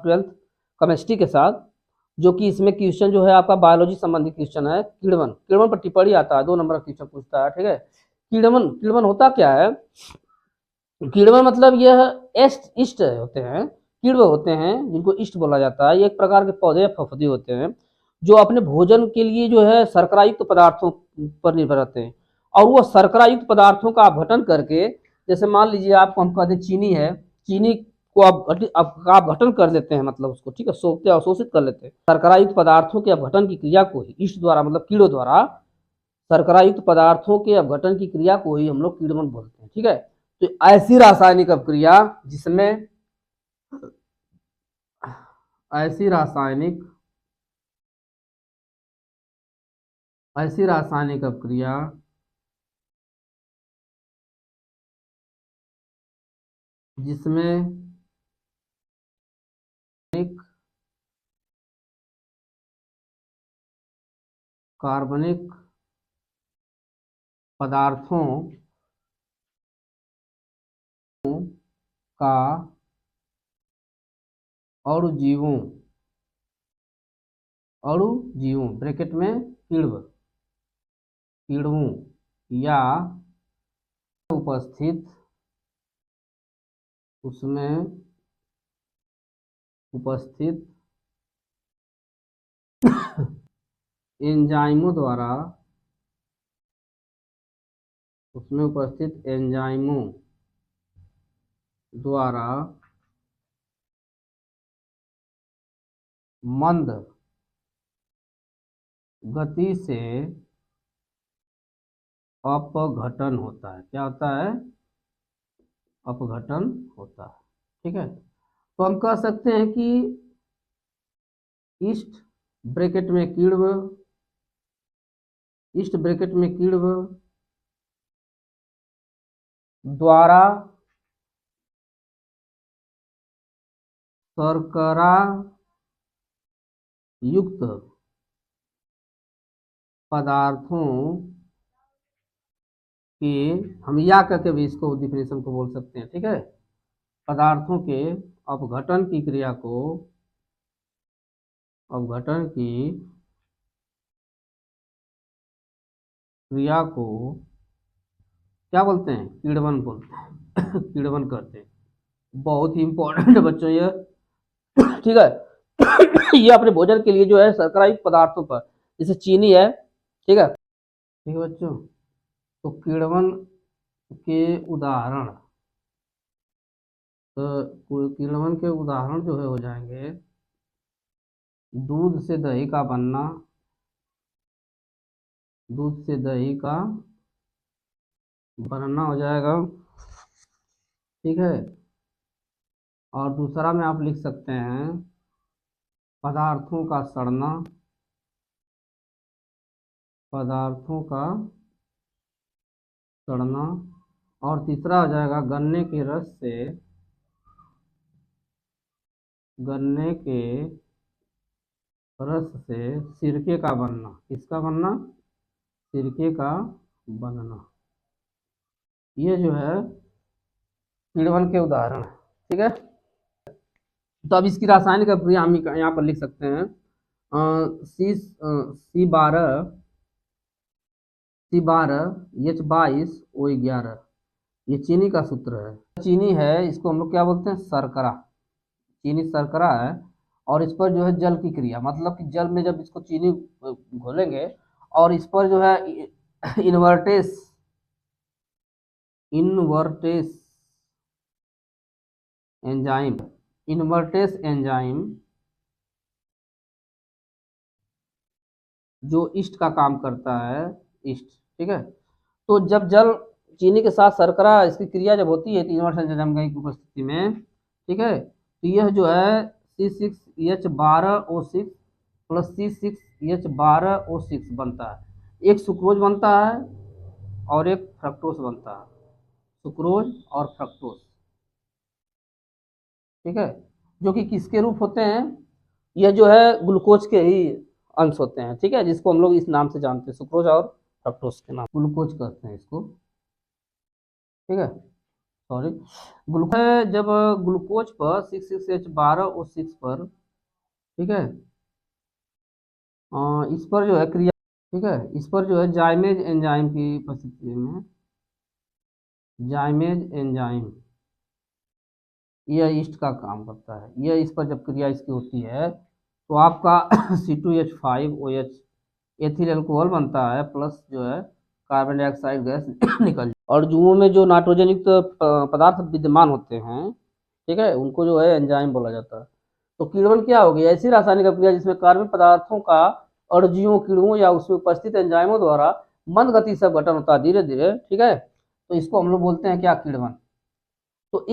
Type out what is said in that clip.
12th chemistry के साथ, जो कि इसमें क्वेश्चन जो है आपका बायोलॉजी संबंधी क्वेश्चन है। किण्वन, किण्वन पर टिप्पणी आता है, 2 नंबर का क्वेश्चन पूछता है, ठीक है। किण्वन, किण्वन होता क्या है? किण्वन मतलब यह इष्ट होते हैं, किण्व होते हैं जिनको इष्ट बोला जाता है। ये एक प्रकार के पौधे या फफूंदी होते हैं जो अपने भोजन के लिए जो है शर्करा युक्त पदार्थों पर निर्भर रहते हैं, और वो शर्करा युक्त पदार्थों का अपघटन करके, जैसे मान लीजिए आपको हम कहते हैं चीनी है, चीनी को अपघटन कर देते हैं, मतलब उसको, ठीक है, सोखते अवशोषित कर लेते हैं। शर्करा युक्त पदार्थों के अपघटन की क्रिया को ही इष्ट द्वारा, मतलब कीड़ों द्वारा शर्करा युक्त पदार्थों के अपघटन की क्रिया को ही हम लोग किण्वन बोलते हैं, ठीक है। तो ऐसी रासायनिक अपक्रिया जिसमें ऐसी रासायनिक अपक्रिया जिसमें कार्बनिक पदार्थों का अणुजीवों ब्रैकेट में किण्वों या उसमें उपस्थित एंजाइमों द्वारा, मंद गति से अपघटन होता है। क्या होता है? अपघटन होता है, ठीक है। तो हम कह सकते हैं कि इष्ट ब्रैकेट में किण्व द्वारा शर्करा युक्त पदार्थों के, हम या करके भी इसको डिफिनेशन को बोल सकते हैं, ठीक है, पदार्थों के अपघटन की क्रिया को क्या बोलते हैं? किण्वन बोलते हैं। किण्वन कहते हैं। बहुत ही इंपॉर्टेंट है बच्चों ये, ठीक है। ये अपने भोजन के लिए जो है शर्करा युक्त पदार्थों पर, जैसे चीनी है, ठीक है बच्चों। तो किण्वन के उदाहरण, किण्वन के उदाहरण जो है हो जाएंगे दूध से दही का बनना, हो जाएगा, ठीक है। और दूसरा में आप लिख सकते हैं पदार्थों का सड़ना, और तीसरा हो जाएगा गन्ने के रस से सिरके का बनना। किसका बनना? सिरके का बनना। ये जो है किण्वन के उदाहरण है, ठीक है। तो अब इसकी रासायनिक अभिक्रिया हम यहाँ पर लिख सकते हैं C12H22O11, ये चीनी का सूत्र है। चीनी है, इसको हम लोग क्या बोलते हैं? शर्करा। चीनी शर्करा है, और इस पर जो है जल की क्रिया, मतलब कि जल में जब इसको चीनी घोलेंगे और इस पर जो है इन्वर्टेस एंजाइम जो ईस्ट का काम करता है, ठीक है। तो जब जल चीनी के साथ शर्करा, इसकी क्रिया जब होती है तो इन्वर्टेस एंजाइम की उपस्थिति में, ठीक है, तो यह जो है C6H12O6 प्लस C6H12O6 बनता है। एक सुक्रोज बनता है और एक फ्रक्टोज बनता है, सुक्रोज और फ्रक्टोज, ठीक है, जो कि किसके रूप होते हैं? यह जो है ग्लूकोज के ही अंश होते हैं, ठीक है, जिसको हम लोग इस नाम से जानते हैं, सुक्रोज और फ्रक्टोज के नाम, ग्लूकोज कहते हैं इसको, ठीक है। सॉरी, ग्लूकोज जब ग्लूकोज पर 6,6H12O6 पर, ठीक है, इस पर जो है क्रिया, ठीक है, इस पर जो है जाइमेज एंजाइम की उपस्थिति में, जाइमेज एंजाइम यह ईस्ट का काम करता है। यह इस पर जब क्रिया इसकी होती है तो आपका C2H5OH एथिल अल्कोहल बनता है, प्लस जो है कार्बन डाइऑक्साइड गैस निकल, और जुओं में जो नाइट्रोजन युक्त पदार्थ विद्यमान होते हैं, ठीक है, उनको जो है एंजाइम बोला जाता है। तो किण्वन क्या होगी? ऐसी रासायनिक अभिक्रिया जिसमें कार्बनिक पदार्थों का अणुजीवों, किण्वों या उसमें उपस्थित एंजाइमों द्वारा मंद गति से अपघटन होता है धीरे धीरे, ठीक है, तो इसको हम लोग बोलते हैं क्या? किण्वन। तो